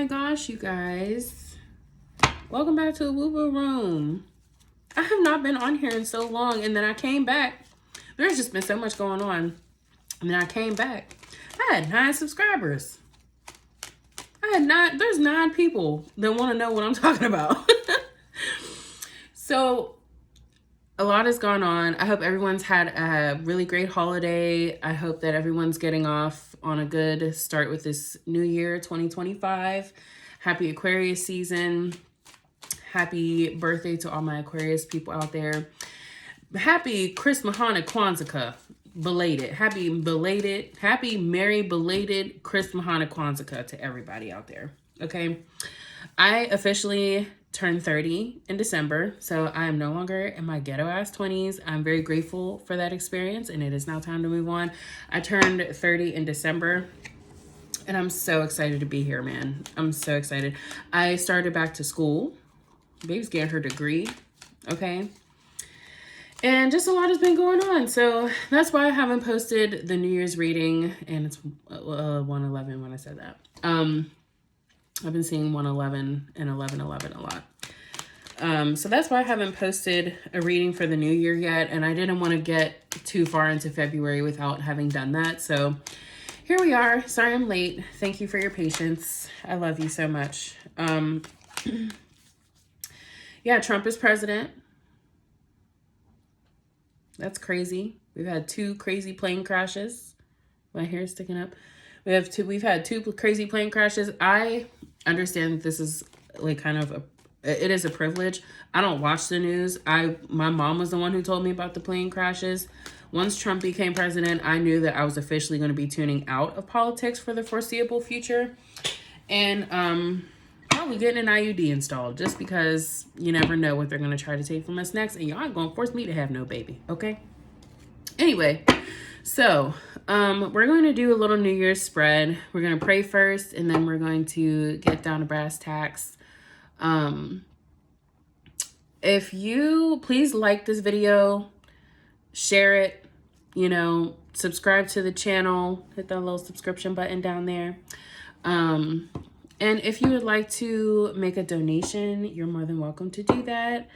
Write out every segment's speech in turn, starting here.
my gosh, you guys. Welcome back to the Woo Woo Room. I have not been on here in so long, and then I came back. There's just been so much going on. And then I came back. I had 9 subscribers. There's 9 people that want to know what I'm talking about. So, a lot has gone on. I hope everyone's had a really great holiday. I hope that everyone's getting off on a good start with this new year, 2025. Happy Aquarius season. Happy birthday to all my Aquarius people out there. Happy Chris Mahana Kwanzaa. Belated. Happy Merry belated Chris Mahana Kwanzaa to everybody out there. Okay. I officially turned 30 in December, so I am no longer in my ghetto ass 20s. I'm very grateful for that experience, and it is now time to move on. I turned 30 in December, and I'm so excited to be here, man. I'm so excited. I started back to school. Baby's getting her degree, okay? And just a lot has been going on, so that's why I haven't posted the New Year's reading, and it's 111 when I said that. I've been seeing 111 and 1111 a lot. So that's why I haven't posted a reading for the new year yet. And I didn't want to get too far into February without having done that. So here we are. Sorry I'm late. Thank you for your patience. I love you so much. Yeah, Trump is president. That's crazy. We've had 2 crazy plane crashes. My hair's sticking up. We've had 2 crazy plane crashes. I understand that this is like kind of it is a privilege. I don't watch the news. My mom was the one who told me about the plane crashes. Once Trump became president, I knew that I was officially going to be tuning out of politics for the foreseeable future. And probably getting an IUD installed just because you never know what they're going to try to take from us next. And y'all aren't going to force me to have no baby, okay? Anyway, so we're going to do a little New Year's spread. We're going to pray first, and then we're going to get down to brass tacks. If you please like this video, share it, subscribe to the channel, hit that little subscription button down there. And if you would like to make a donation, you're more than welcome to do that.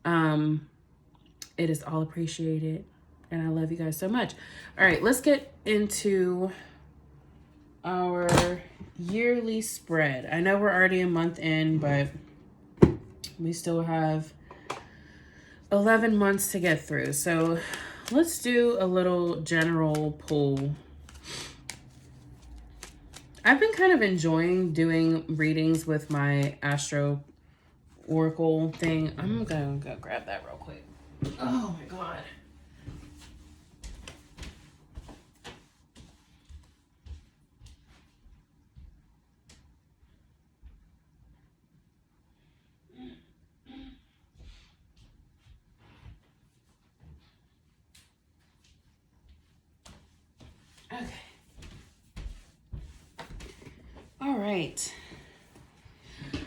It is all appreciated. And I love you guys so much. All right, let's get into our yearly spread. I know we're already a month in, but we still have 11 months to get through. So let's do a little general pull. I've been kind of enjoying doing readings with my Astro Oracle thing. I'm going to go grab that real quick. Oh my God. Okay. All right. We're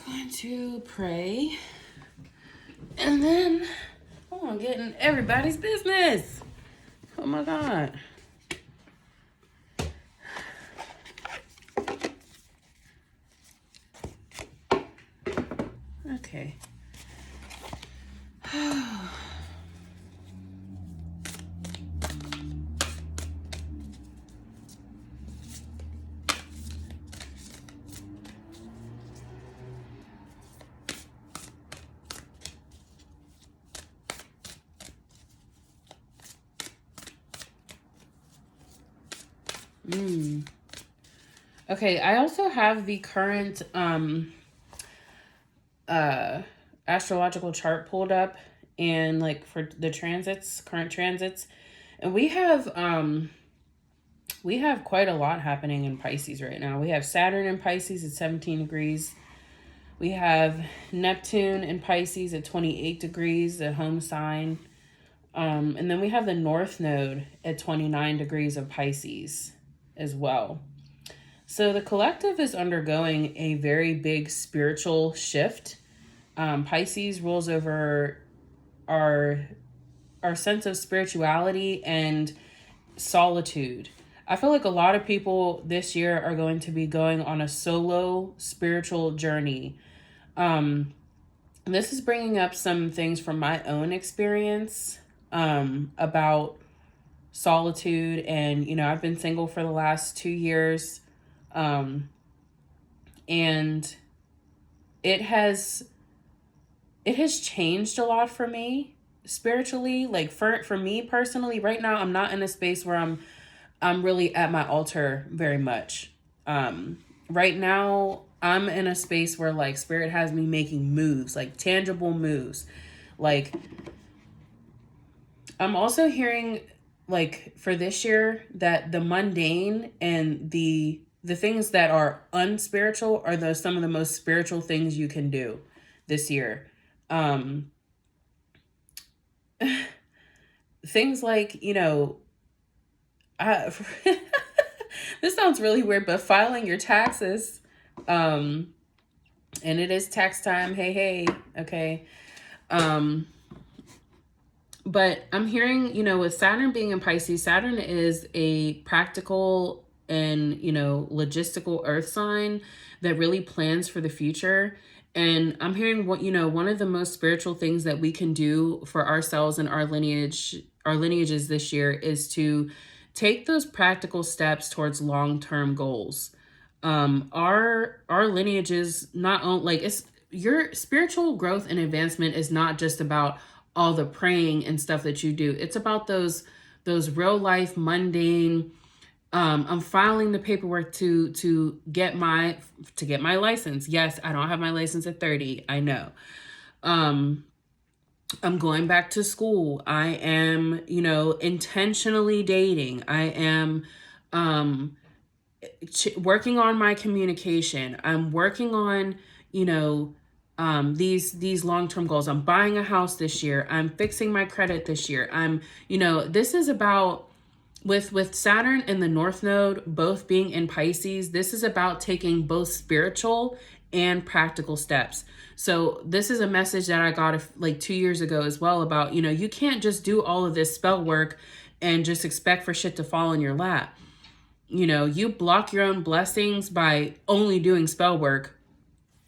going to pray. And then I'm getting everybody's business. Oh my God. Okay. Okay, I also have the current astrological chart pulled up, and like for the current transits, and we have quite a lot happening in Pisces right now. We have Saturn in Pisces at 17 degrees. We have Neptune in Pisces at 28 degrees, the home sign. And then we have the North Node at 29 degrees of Pisces as well. So the collective is undergoing a very big spiritual shift. Pisces rules over our sense of spirituality and solitude. I feel like a lot of people this year are going to be going on a solo spiritual journey. This is bringing up some things from my own experience about solitude. And, you know, I've been single for the last 2 years. And it has changed a lot for me spiritually. Like for me personally, right now, I'm not in a space where I'm really at my altar very much. Right now, I'm in a space where like spirit has me making moves, like tangible moves. Like I'm also hearing like for this year that the mundane and the things that are unspiritual are some of the most spiritual things you can do this year. Things like, you know, this sounds really weird, but filing your taxes, and it is tax time. Hey, okay. But I'm hearing, you know, with Saturn being in Pisces, Saturn is a practical and, you know, logistical earth sign that really plans for the future. And I'm hearing what, you know, one of the most spiritual things that we can do for ourselves and our lineages this year is to take those practical steps towards long-term goals. Our lineages not only like it's your spiritual growth and advancement is not just about all the praying and stuff that you do. It's about those real life mundane. I'm filing the paperwork to get my license. Yes, I don't have my license at 30. I know. I'm going back to school. I am, you know, intentionally dating. I am working on my communication. I'm working on, you know, these long-term goals. I'm buying a house this year. I'm fixing my credit this year. I'm, you know, this is about with Saturn and the North Node both being in Pisces, this is about taking both spiritual and practical steps. So this is a message that I got like 2 years ago as well about, you know, you can't just do all of this spell work and just expect for shit to fall in your lap. You know, you block your own blessings by only doing spell work.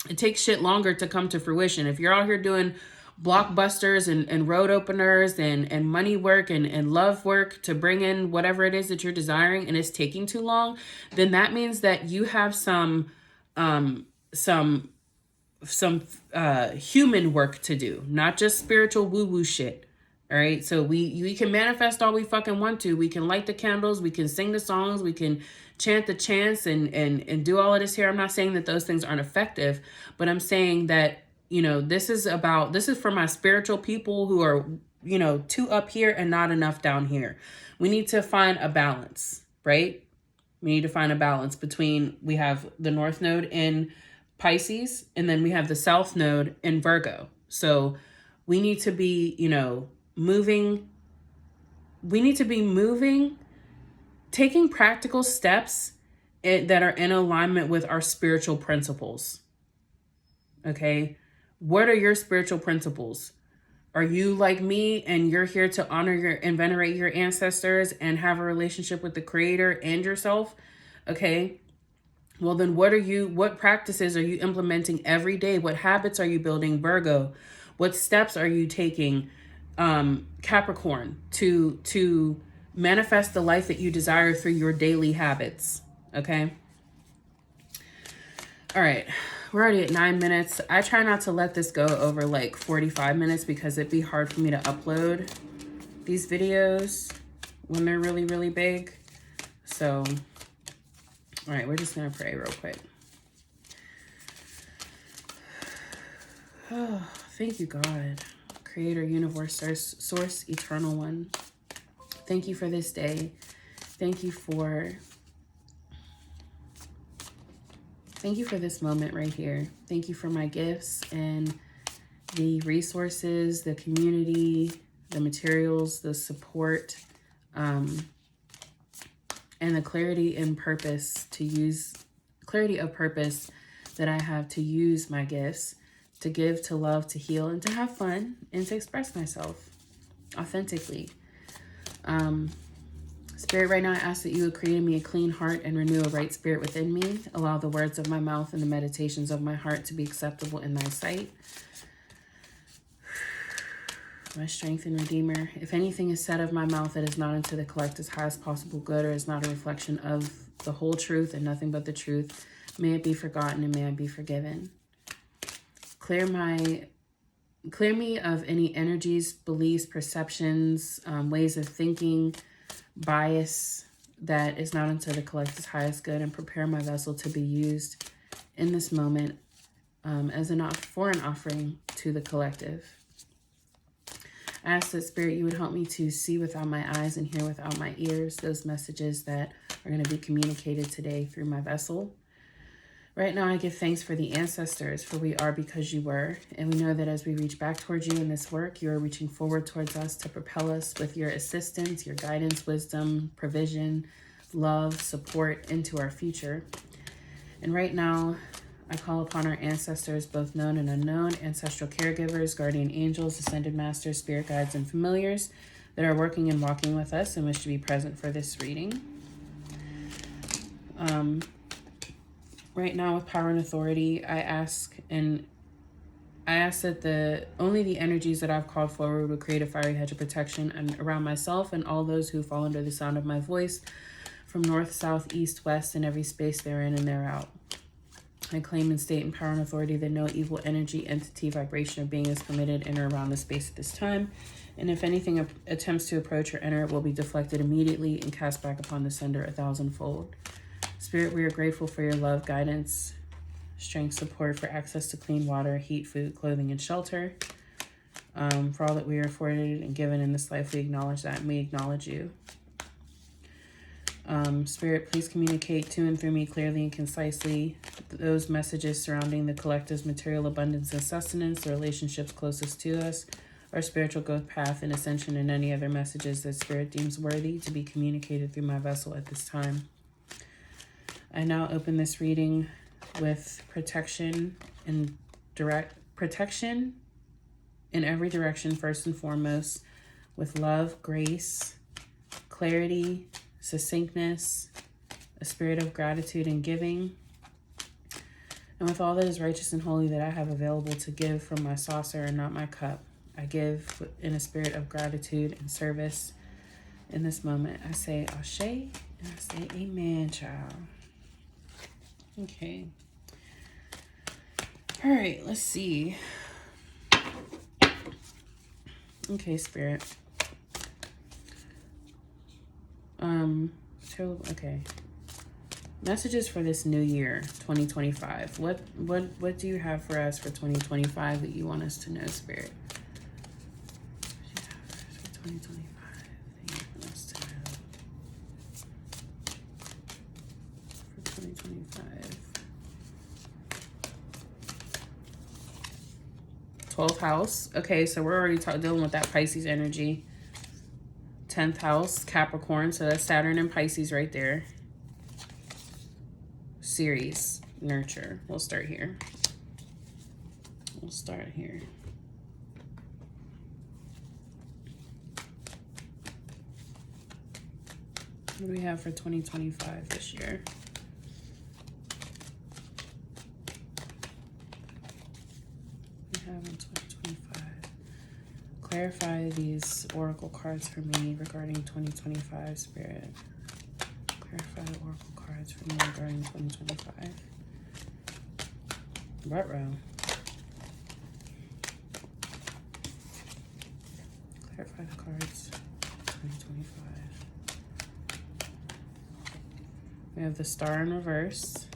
It takes shit longer to come to fruition. If you're out here doing blockbusters and road openers and money work and love work to bring in whatever it is that you're desiring and it's taking too long, then that means that you have some human work to do, not just spiritual woo-woo shit. All right. So we can manifest all we fucking want to. We can light the candles. We can sing the songs. We can chant the chants and do all of this here. I'm not saying that those things aren't effective, but I'm saying that, you know, this is for my spiritual people who are, you know, too up here and not enough down here. We need to find a balance, right? We need to find a balance between, we have the North Node in Pisces, and then we have the South Node in Virgo. So we need to be, you know, moving, taking practical steps that are in alignment with our spiritual principles. Okay. What are your spiritual principles? Are you like me and you're here to honor and venerate your ancestors and have a relationship with the creator and yourself? Okay. Well, then what practices are you implementing every day? What habits are you building, Virgo? What steps are you taking, Capricorn, to manifest the life that you desire through your daily habits? Okay. All right. We're already at 9 minutes. I try not to let this go over like 45 minutes because it'd be hard for me to upload these videos when they're really, really big. So, all right, we're just going to pray real quick. Oh, thank you, God, Creator, Universe, Source, Eternal One. Thank you for this day. Thank you for this moment right here. Thank you for my gifts and the resources, the community, the materials, the support, and the clarity of purpose that I have to use my gifts to give, to love, to heal, and to have fun, and to express myself authentically. Spirit, right now I ask that you would create in me a clean heart and renew a right spirit within me. Allow the words of my mouth and the meditations of my heart to be acceptable in thy sight. My strength and redeemer. If anything is said of my mouth that is not unto the collective's highest possible good or is not a reflection of the whole truth and nothing but the truth, may it be forgotten and may I be forgiven. Clear me of any energies, beliefs, perceptions, ways of thinking, bias that is not unto the collective's highest good, and prepare my vessel to be used in this moment for an offering to the collective. I ask that, Spirit, you would help me to see without my eyes and hear without my ears those messages that are going to be communicated today through my vessel. Right now, I give thanks for the ancestors, for we are because you were. And we know that as we reach back towards you in this work, you are reaching forward towards us to propel us with your assistance, your guidance, wisdom, provision, love, support into our future. And right now, I call upon our ancestors, both known and unknown, ancestral caregivers, guardian angels, ascended masters, spirit guides, and familiars that are working and walking with us and wish to be present for this reading. Right now, with power and authority, I ask that only the energies that I've called forward would create a fiery hedge of protection around myself and all those who fall under the sound of my voice, from north, south, east, west, and every space therein and thereout. I claim and state in power and authority that no evil energy, entity, vibration, or being is permitted in or around the space at this time. And if anything attempts to approach or enter, it will be deflected immediately and cast back upon the sender 1,000-fold. Spirit, we are grateful for your love, guidance, strength, support, for access to clean water, heat, food, clothing, and shelter. For all that we are afforded and given in this life, we acknowledge that and we acknowledge you. Spirit, please communicate to and through me clearly and concisely those messages surrounding the collective's material abundance and sustenance, the relationships closest to us, our spiritual growth path and ascension, and any other messages that Spirit deems worthy to be communicated through my vessel at this time. I now open this reading with protection in every direction, first and foremost, with love, grace, clarity, succinctness, a spirit of gratitude and giving, and with all that is righteous and holy that I have available to give from my saucer and not my cup. I give in a spirit of gratitude and service. In this moment, I say Ashe and I say Amen, child. Okay. All right, let's see. Okay, Spirit. Okay. Messages for this new year, 2025. What do you have for us for 2025 that you want us to know, Spirit? What do you have for us for 2025 that you want us to know? For 2025. 12th house. Okay, so we're already dealing with that Pisces energy. 10th house, Capricorn. So that's Saturn and Pisces right there. Series, nurture. We'll start here. What do we have for 2025 this year? We have in 2025. Clarify these oracle cards for me regarding 2025, Spirit. Clarify the oracle cards for me regarding 2025. Ruh-roh. Clarify the cards 2025. We have the Star in reverse.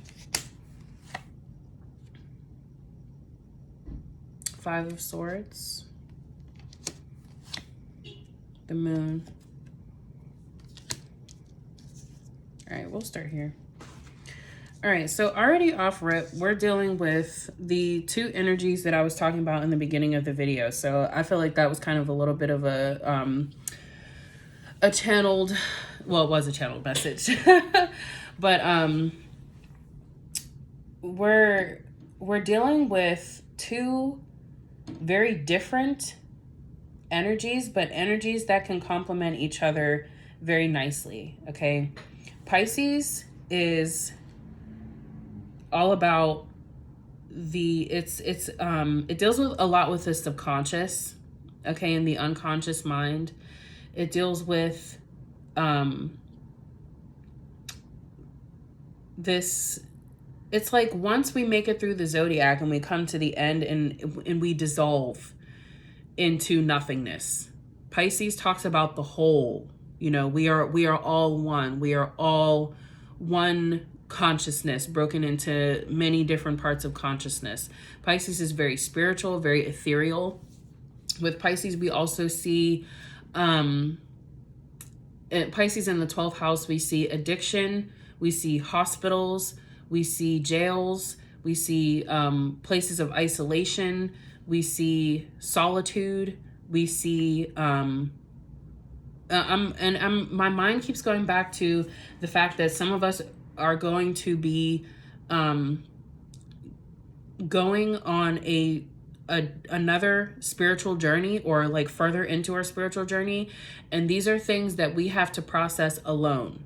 5 of Swords. The Moon. All right, we'll start here. All right, so already off rip, we're dealing with the 2 energies that I was talking about in the beginning of the video. So I feel like that was kind of a little bit of a channeled, well, it was a channeled message, but we're dealing with 2 very different energies, but energies that can complement each other very nicely. Okay. Pisces is all about it deals with a lot with the subconscious, okay, and the unconscious mind. It deals with this. It's like once we make it through the zodiac and we come to the end and we dissolve into nothingness. Pisces talks about the whole. You know, we are all one. We are all one consciousness broken into many different parts of consciousness. Pisces is very spiritual, very ethereal. With Pisces, we also see Pisces in the 12th house, we see addiction, we see hospitals, we see jails, we see places of isolation, we see solitude, we see my mind keeps going back to the fact that some of us are going to be going on another spiritual journey, or like further into our spiritual journey, and these are things that we have to process alone.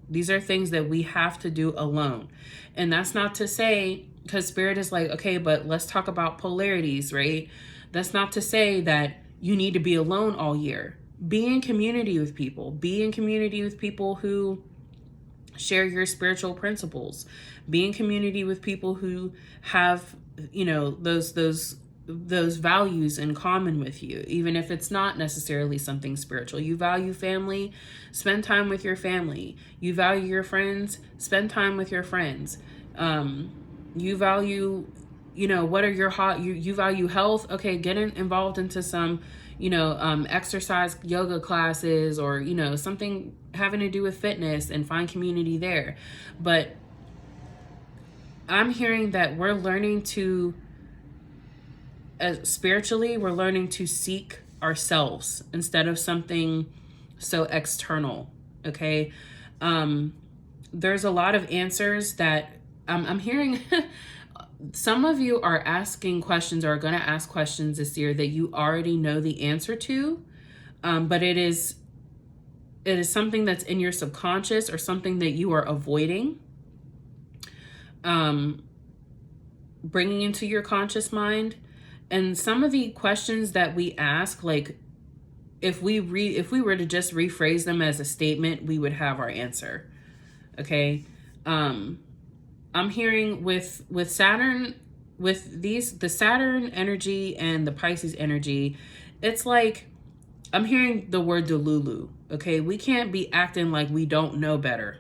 These are things that we have to do alone. And that's not to say, because Spirit is like, okay, but let's talk about polarities, right? That's not to say that you need to be alone all year. Be in community with people. Be in community with people who share your spiritual principles. Be in community with people who have, you know, those values in common with you, even if it's not necessarily something spiritual. You value family, spend time with your family. You value your friends, spend time with your friends. You value, you know, what are your you value health. Okay, get involved into some, you know, exercise, yoga classes, or, you know, something having to do with fitness, and find community there. But I'm hearing that we're learning to, spiritually, we're learning to seek ourselves instead of something so external. Okay. There's a lot of answers that I'm hearing. Some of you are asking questions, or are going to ask questions this year that you already know the answer to. But it is something that's in your subconscious, or something that you are avoiding bringing into your conscious mind. And some of the questions that we ask, like if we were to just rephrase them as a statement, we would have our answer. Okay. I'm hearing with Saturn, with the Saturn energy and the Pisces energy, it's like I'm hearing the word delulu. Okay. We can't be acting like we don't know better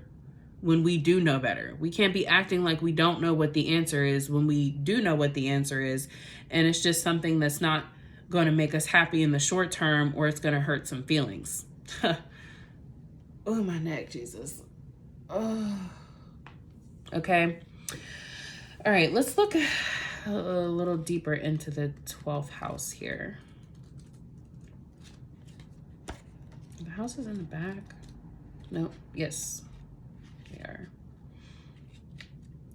when we do know better. We can't be acting like we don't know what the answer is when we do know what the answer is. And it's just something that's not going to make us happy in the short term, or it's going to hurt some feelings. Oh, my neck, Jesus. Oh. Okay. All right, let's look a little deeper into the 12th house here. The house is in the back. No, yes. They are.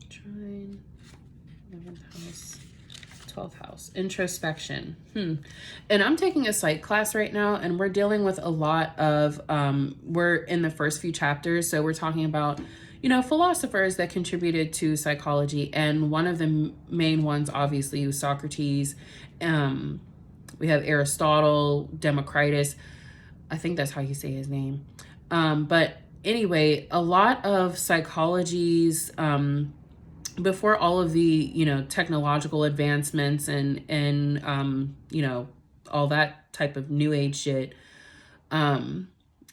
Trine, 11th house, 12th house. Introspection. And I'm taking a psych class right now, and we're dealing with a lot of, we're in the first few chapters, so we're talking about, you know, philosophers that contributed to psychology, and one of the main ones, obviously, was Socrates. We have Aristotle, Democritus. I think that's how you say his name. But anyway, a lot of psychologies, before all of the, you know, technological advancements and you know, all that type of new age shit,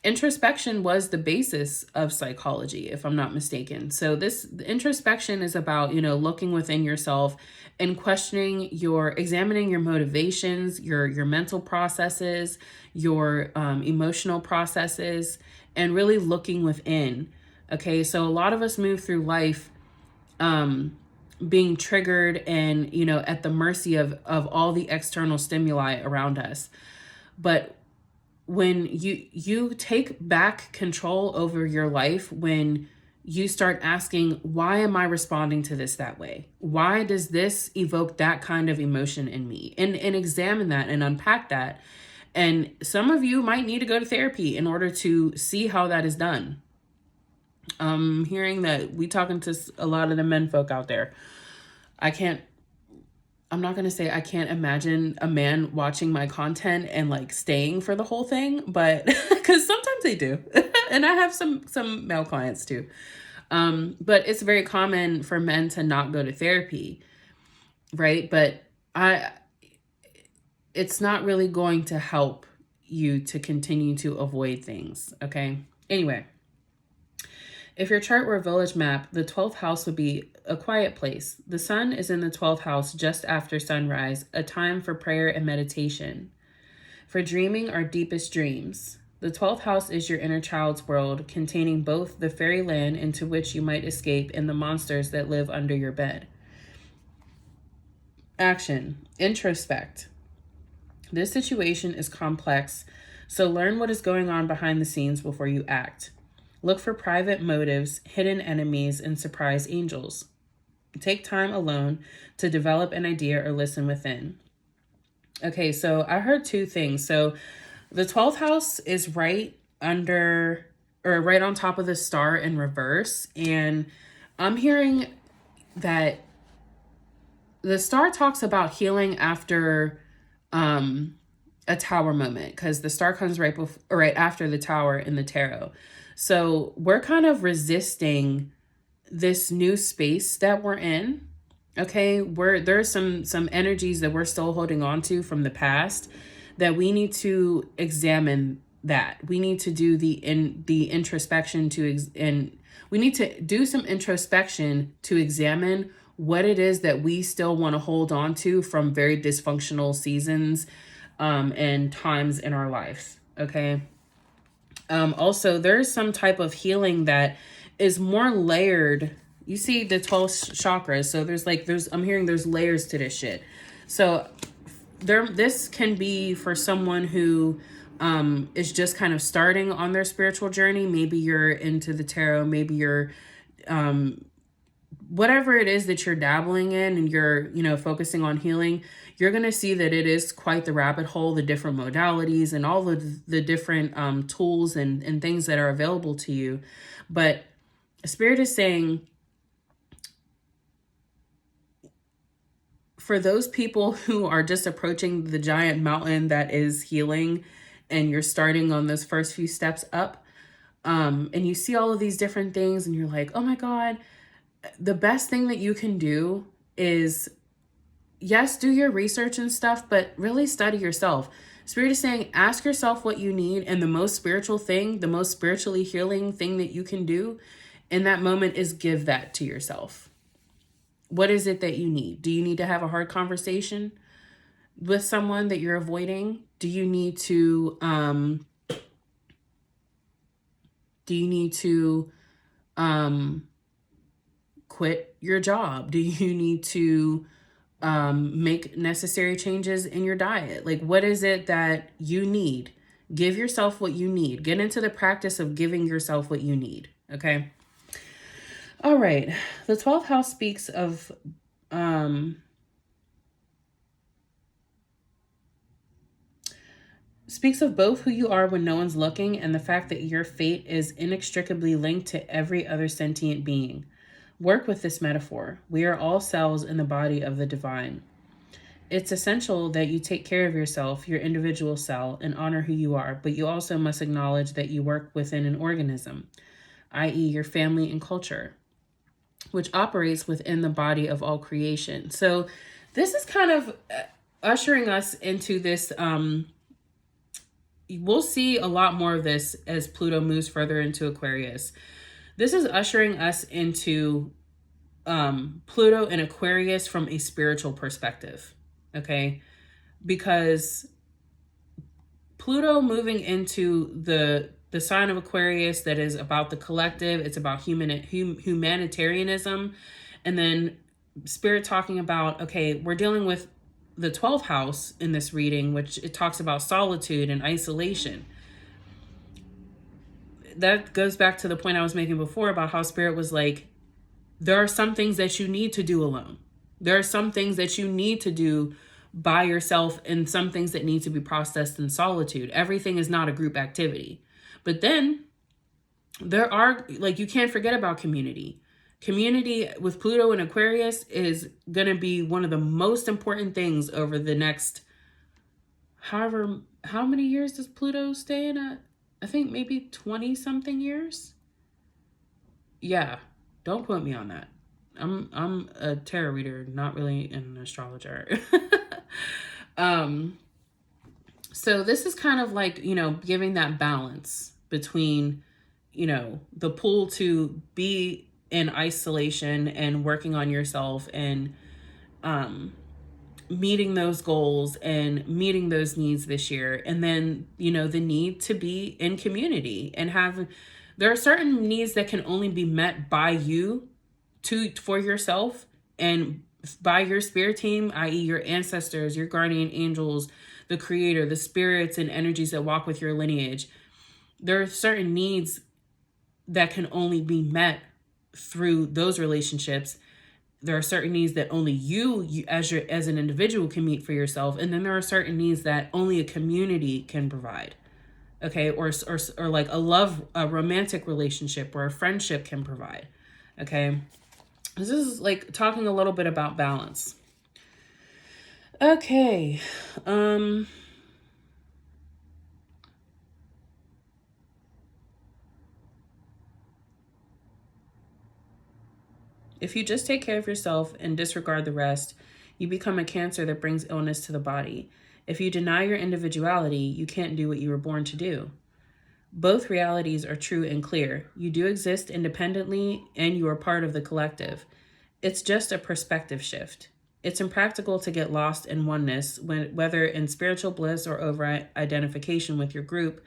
introspection was the basis of psychology, if I'm not mistaken. So this introspection is about, you know, looking within yourself and examining your motivations, your mental processes, your emotional processes, and really looking within. Okay, so a lot of us move through life being triggered and, you know, at the mercy of all the external stimuli around us. But when you take back control over your life, when you start asking, why am I responding to this that way? Why does this evoke that kind of emotion in me? And examine that and unpack that. And some of you might need to go to therapy in order to see how that is done. I'm hearing that we talking to a lot of the men folk out there. I'm not going to say I can't imagine a man watching my content and like staying for the whole thing, but because sometimes they do. And I have some male clients too. But it's very common for men to not go to therapy, right? But it's not really going to help you to continue to avoid things, okay? Anyway, if your chart were a village map, the 12th house would be a quiet place. The sun is in the 12th house just after sunrise, a time for prayer and meditation, for dreaming our deepest dreams. The 12th house is your inner child's world, containing both the fairyland into which you might escape and the monsters that live under your bed. Action. Introspect. This situation is complex, so learn what is going on behind the scenes before you act. Look for private motives, hidden enemies, and surprise angels. Take time alone to develop an idea or listen within. Okay, so I heard two things. So the 12th house is right under or right on top of the star in reverse. And I'm hearing that the star talks about healing after a tower moment, because the star comes right after the tower in the tarot. So we're kind of resisting this new space that we're in. Okay, there's some energies that we're still holding on to from the past that we need to examine. That we need to do the introspection and we need to do some introspection to examine what it is that we still want to hold on to from very dysfunctional seasons and times in our lives. Okay. Also, there's some type of healing that is more layered. You see the 12 chakras. So I'm hearing there's layers to this shit. So this can be for someone who is just kind of starting on their spiritual journey. Maybe you're into the tarot, maybe you're whatever it is that you're dabbling in and you're, focusing on healing, you're going to see that it is quite the rabbit hole, the different modalities and all of the different tools and things that are available to you. But Spirit is saying, for those people who are just approaching the giant mountain that is healing, and you're starting on those first few steps up, and you see all of these different things and you're like, oh my God, the best thing that you can do is, yes, do your research and stuff, but really study yourself. Spirit is saying, ask yourself what you need. And the most spiritual thing, the most spiritually healing thing that you can do in that moment is give that to yourself. What is it that you need? Do you need to have a hard conversation with someone that you're avoiding? Do you need to quit your job? Do you need to make necessary changes in your diet? Like, what is it that you need? Give yourself what you need. Get into the practice of giving yourself what you need. Okay. All right. The 12th house speaks of both who you are when no one's looking and the fact that your fate is inextricably linked to every other sentient being. Work with this metaphor. We are all cells in the body of the divine. It's essential that you take care of yourself, your individual cell, and honor who you are, but you also must acknowledge that you work within an organism, i.e. your family and culture, which operates within the body of all creation. So this is kind of ushering us into this. We'll see a lot more of this as Pluto moves further into Aquarius. This is ushering us into Pluto and Aquarius from a spiritual perspective, okay? Because Pluto moving into the sign of Aquarius, that is about the collective, it's about humanitarianism, and then Spirit talking about, okay, we're dealing with the 12th house in this reading, which it talks about solitude and isolation. That goes back to the point I was making before about how Spirit was like, there are some things that you need to do alone. There are some things that you need to do by yourself, and some things that need to be processed in solitude. Everything is not a group activity. But then there are, like, you can't forget about community. Community with Pluto and Aquarius is going to be one of the most important things over the next, however, how many years does Pluto stay in at? I think maybe 20 something years. Yeah, don't put me on that. I'm a tarot reader, not really an astrologer. So this is kind of like, giving that balance between, the pull to be in isolation and working on yourself and meeting those goals and meeting those needs this year. And then, the need to be in community and there are certain needs that can only be met by you for yourself and by your spirit team, i.e. your ancestors, your guardian angels, the creator, the spirits and energies that walk with your lineage. There are certain needs that can only be met through those relationships. There are certain needs that only you as an individual can meet for yourself. And then there are certain needs that only a community can provide. Okay. Or like a romantic relationship or a friendship can provide. Okay. This is like talking a little bit about balance. Okay. If you just take care of yourself and disregard the rest, you become a cancer that brings illness to the body. If you deny your individuality, you can't do what you were born to do. Both realities are true and clear. You do exist independently and you are part of the collective. It's just a perspective shift. It's impractical to get lost in oneness, whether in spiritual bliss or over-identification with your group,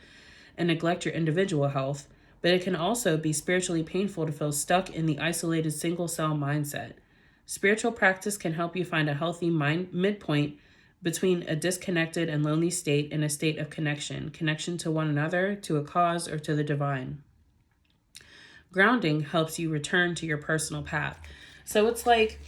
and neglect your individual health, but it can also be spiritually painful to feel stuck in the isolated single-cell mindset. Spiritual practice can help you find a healthy midpoint between a disconnected and lonely state and a state of connection to one another, to a cause, or to the divine. Grounding helps you return to your personal path. So it's like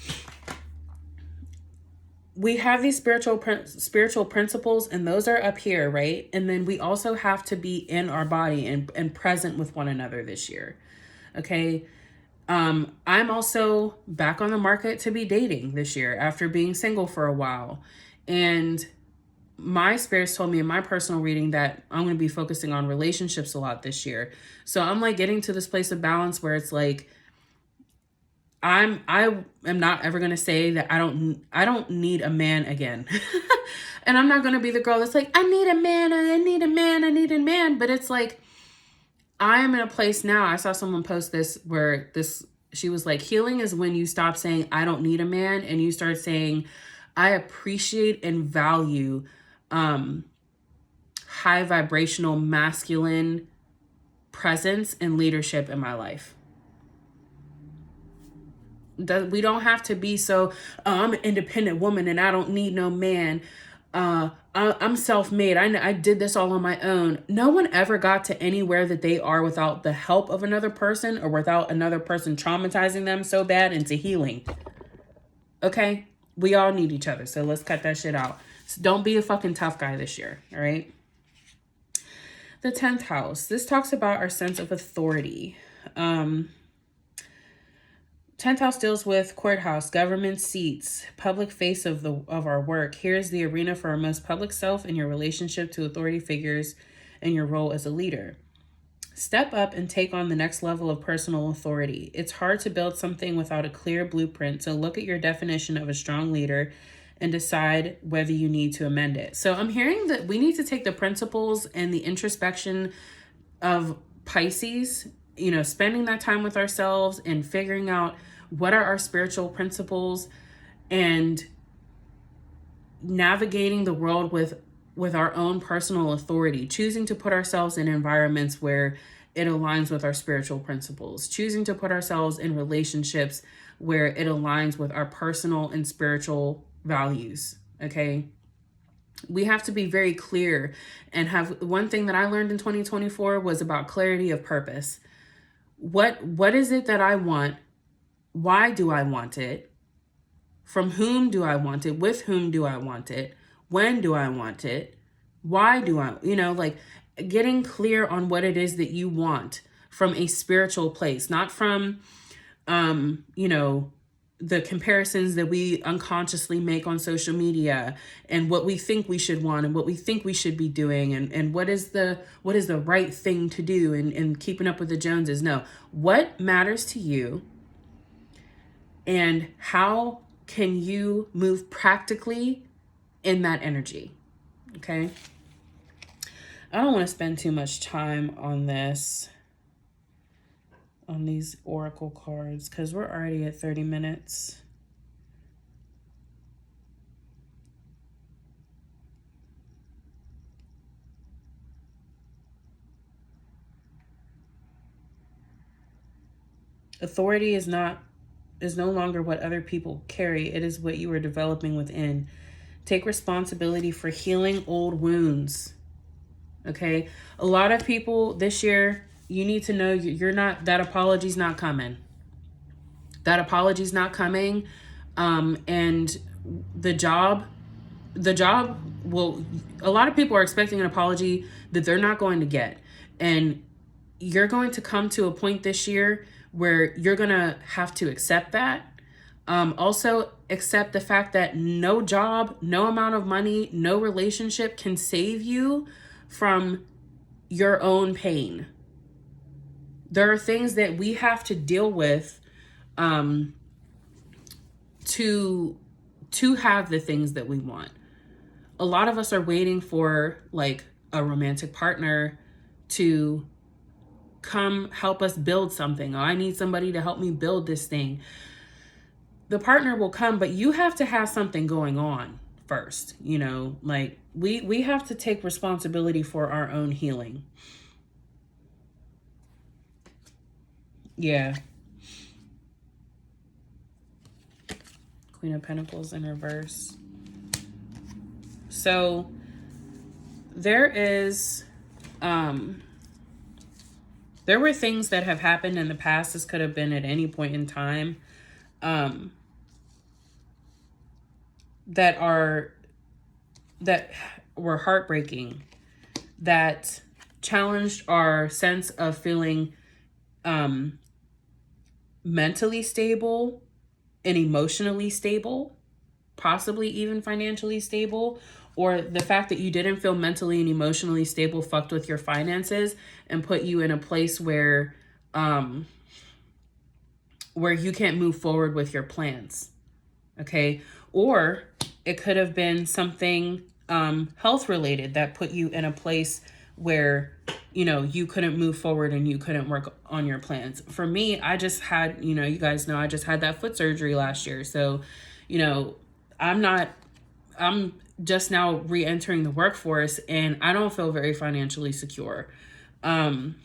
we have these spiritual principles, and those are up here, right? And then we also have to be in our body and present with one another this year. Okay. I'm also back on the market to be dating this year after being single for a while. And my spirits told me in my personal reading that I'm going to be focusing on relationships a lot this year. So I'm like getting to this place of balance where it's like, I am not ever going to say that I don't need a man again. And I'm not going to be the girl that's like, I need a man, I need a man, I need a man. But it's like, I am in a place now. I saw someone post this where she was like, healing is when you stop saying, I don't need a man, and you start saying, I appreciate and value high vibrational masculine presence and leadership in my life. We don't have to be so, I'm an independent woman and I don't need no man. I'm self-made. I did this all on my own. No one ever got to anywhere that they are without the help of another person or without another person traumatizing them so bad into healing. Okay? We all need each other. So let's cut that shit out. So don't be a fucking tough guy this year. All right? The 10th house. This talks about our sense of authority. 10th house deals with courthouse, government seats, public face of our work. Here's the arena for our most public self and your relationship to authority figures and your role as a leader. Step up and take on the next level of personal authority. It's hard to build something without a clear blueprint, so look at your definition of a strong leader and decide whether you need to amend it. So I'm hearing that we need to take the principles and the introspection of Pisces, spending that time with ourselves and figuring out what are our spiritual principles and navigating the world with our own personal authority, choosing to put ourselves in environments where it aligns with our spiritual principles, choosing to put ourselves in relationships where it aligns with our personal and spiritual values. Okay. We have to be very clear and have one thing that I learned in 2024 was about clarity of purpose. What is it that I want? Why do I want it? From whom do I want it? With whom do I want it? When do I want it? Why do I, like getting clear on what it is that you want from a spiritual place, not from, the comparisons that we unconsciously make on social media and what we think we should want and what we think we should be doing and what is the right thing to do and keeping up with the Joneses. No, what matters to you and how can you move practically in that energy? Okay. I don't want to spend too much time on these oracle cards because we're already at 30 minutes. Authority is no longer what other people carry. It is what you are developing within. Take responsibility for healing old wounds. Okay? A lot of people this year, you need to know that apology's not coming. That apology's not coming. And the job will, a lot of people are expecting an apology that they're not going to get. And you're going to come to a point this year where you're going to have to accept that. Also accept the fact that no job, no amount of money, no relationship can save you from your own pain. There are things that we have to deal with to have the things that we want. A lot of us are waiting for like a romantic partner to come help us build something. Oh, I need somebody to help me build this thing. The partner will come, but you have to have something going on first. Like we have to take responsibility for our own healing. Yeah. Queen of Pentacles in reverse. So there were things that have happened in the past. This could have been at any point in time, that were heartbreaking, that challenged our sense of feeling mentally stable and emotionally stable, possibly even financially stable, or the fact that you didn't feel mentally and emotionally stable fucked with your finances and put you in a place where you can't move forward with your plans. Okay. Or it could have been something health related that put you in a place where you couldn't move forward and you couldn't work on your plans. For me, I just had, you guys know, I just had that foot surgery last year. So, I'm just now re-entering the workforce and I don't feel very financially secure. I'm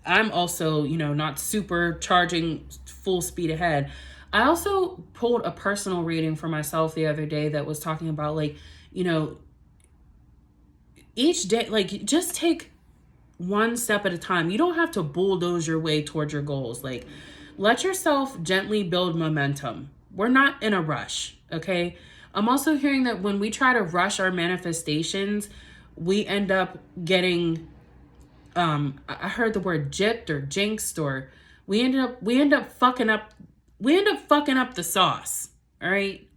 also, not super charging full speed ahead. I also pulled a personal reading for myself the other day that was talking about each day, just take one step at a time. You don't have to bulldoze your way towards your goals. Let yourself gently build momentum. We're not in a rush, okay? I'm also hearing that when we try to rush our manifestations, we end up getting, I heard the word gypped or jinxed, or we end up fucking up the sauce, all right?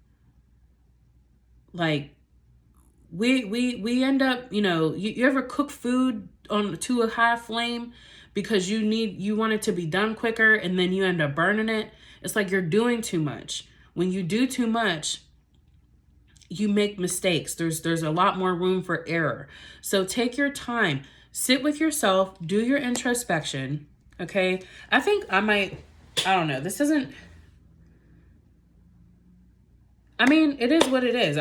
We end up, you ever cook food to a high flame because you want it to be done quicker and then you end up burning it? It's like you're doing too much. When you do too much, you make mistakes. There's a lot more room for error. So take your time, sit with yourself, do your introspection. Okay. I think I don't know. This isn't, it is what it is.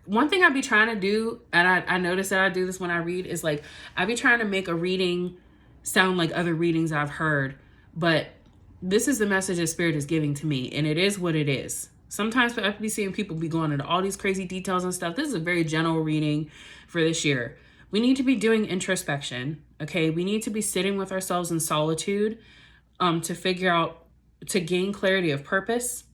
One thing I be trying to do, and I notice that I do this when I read, is I be trying to make a reading sound like other readings I've heard, but this is the message that Spirit is giving to me, and it is what it is. Sometimes I be seeing people be going into all these crazy details and stuff. This is a very general reading for this year. We need to be doing introspection, okay? We need to be sitting with ourselves in solitude to figure out, to gain clarity of purpose.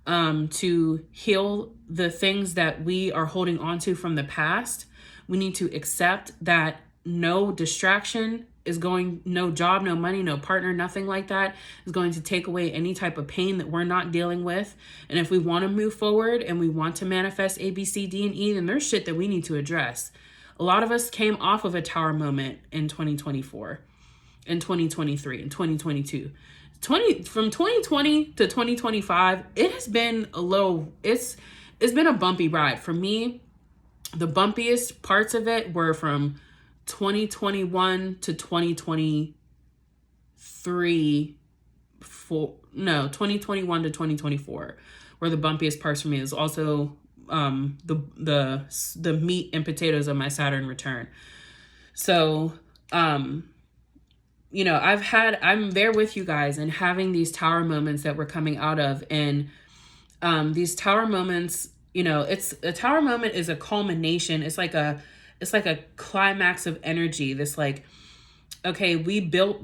to heal the things that we are holding on to from the past. We need to accept that no distraction is going, no job, no money, no partner, nothing like that is going to take away any type of pain that we're not dealing with. And if we want to move forward and we want to manifest A, B, C, D, and E, then there's shit that we need to address. A lot of us came off of a tower moment in 2024, in 2023, in 2022. From 2020 to 2025, it has been it's been a bumpy ride. For me, the bumpiest parts of it were from 2021 to 2021 to 2024 were the bumpiest parts for me. Is also the meat and potatoes of my Saturn return. So I'm there with you guys and having these tower moments that we're coming out of. And these tower moments, it's a tower moment is a culmination. It's like a climax of energy. This like, okay, we built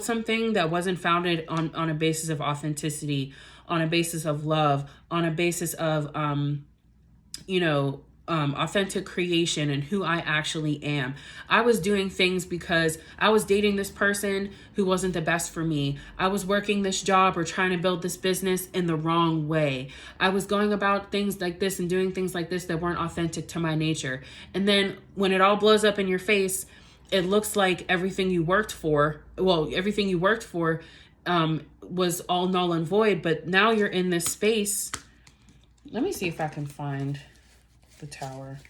something that wasn't founded on a basis of authenticity, on a basis of love, on a basis of, authentic creation and who I actually am. I was doing things because I was dating this person who wasn't the best for me. I was working this job or trying to build this business in the wrong way. I was going about things like this and doing things like this that weren't authentic to my nature. And then when it all blows up in your face, it looks like everything you worked for was all null and void. But now you're in this space. Let me see if I can find the tower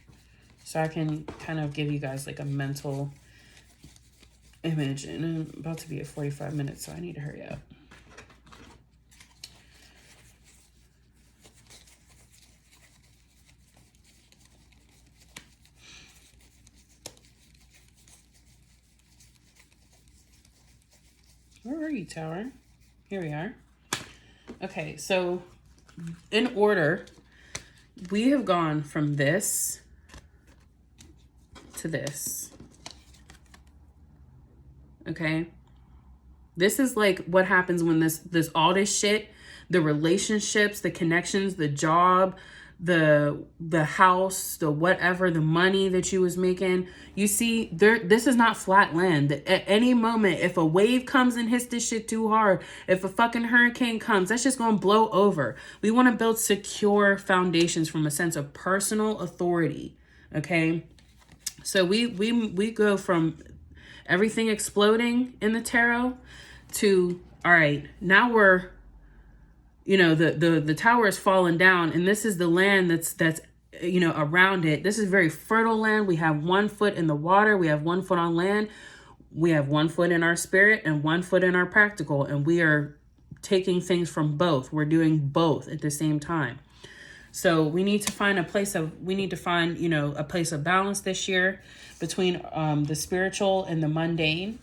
so I can kind of give you guys like a mental image. And I'm about to be at 45 minutes, so I need to hurry up. Where are you, tower? Here we are. Okay, so in order, we have gone from this to this. Okay? This is like what happens when all this shit, the relationships, the connections, the job, the house, the whatever, the money that you was making, you see, this is not flat land. At any moment, if a wave comes and hits this shit too hard, if a fucking hurricane comes, that's just gonna blow over. We want to build secure foundations from a sense of personal authority. Okay, so we go from everything exploding in the tarot to, all right, now we're, the tower has fallen down, and this is the land that's around it. This is very fertile land. We have 1 foot in the water. We have 1 foot on land. We have 1 foot in our spirit and 1 foot in our practical. And we are taking things from both. We're doing both at the same time. So we need to find a place of balance this year between the spiritual and the mundane.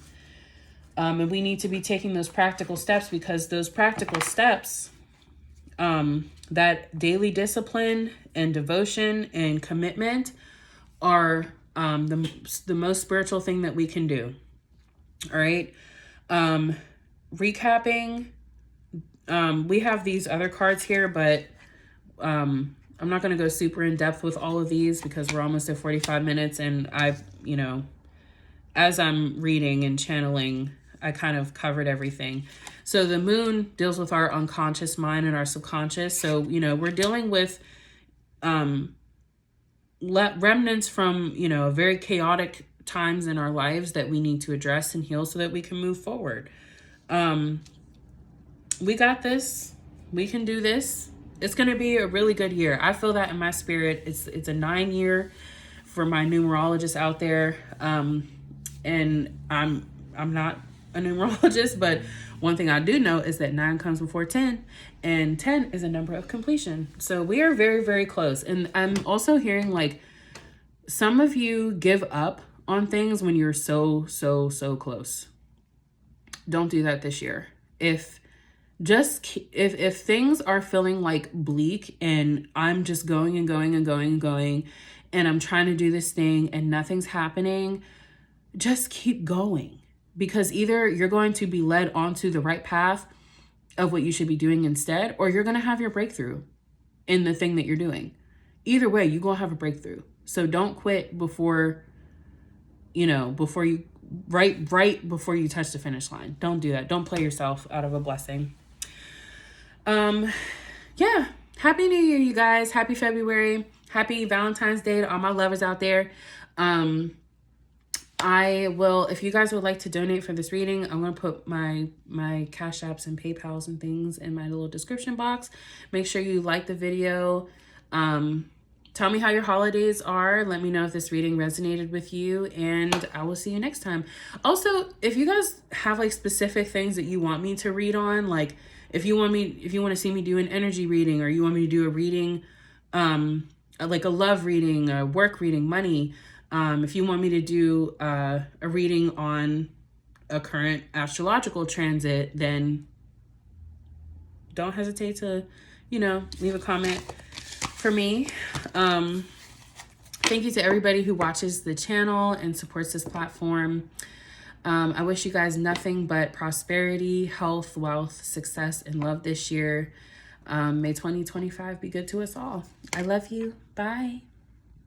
And we need to be taking those practical steps, because those practical steps, that daily discipline and devotion and commitment are the most spiritual thing that we can do. All right. Recapping, we have these other cards here, but I'm not going to go super in depth with all of these because we're almost at 45 minutes. And as I'm reading and channeling, I kind of covered everything. So the moon deals with our unconscious mind and our subconscious. So, we're dealing with remnants from, very chaotic times in our lives that we need to address and heal so that we can move forward. We got this. We can do this. It's going to be a really good year. I feel that in my spirit. It's a 9-year for my numerologists out there. And I'm not a numerologist, but one thing I do know is that 9 comes before 10, and 10 is a number of completion. So we are very, very close. And I'm also hearing like some of you give up on things when you're so close. Don't do that this year. If things are feeling like bleak and I'm just going and going and going and going, and I'm trying to do this thing and nothing's happening, just keep going. Because either you're going to be led onto the right path of what you should be doing instead, or you're going to have your breakthrough in the thing that you're doing. Either way, you're going to have a breakthrough. So don't quit before, before you, right before you touch the finish line. Don't do that. Don't play yourself out of a blessing. Yeah. Happy New Year, you guys. Happy February. Happy Valentine's Day to all my lovers out there. I will, if you guys would like to donate for this reading, I'm going to put my Cash Apps and PayPals and things in my little description box. Make sure you like the video. Tell me how your holidays are. Let me know if this reading resonated with you, and I will see you next time. Also, if you guys have like specific things that you want me to read on, like if you want to see me do an energy reading, or you want me to do a reading, like a love reading, a work reading, money, if you want me to do a reading on a current astrological transit, then don't hesitate to, leave a comment for me. Thank you to everybody who watches the channel and supports this platform. I wish you guys nothing but prosperity, health, wealth, success, and love this year. May 2025 be good to us all. I love you. Bye.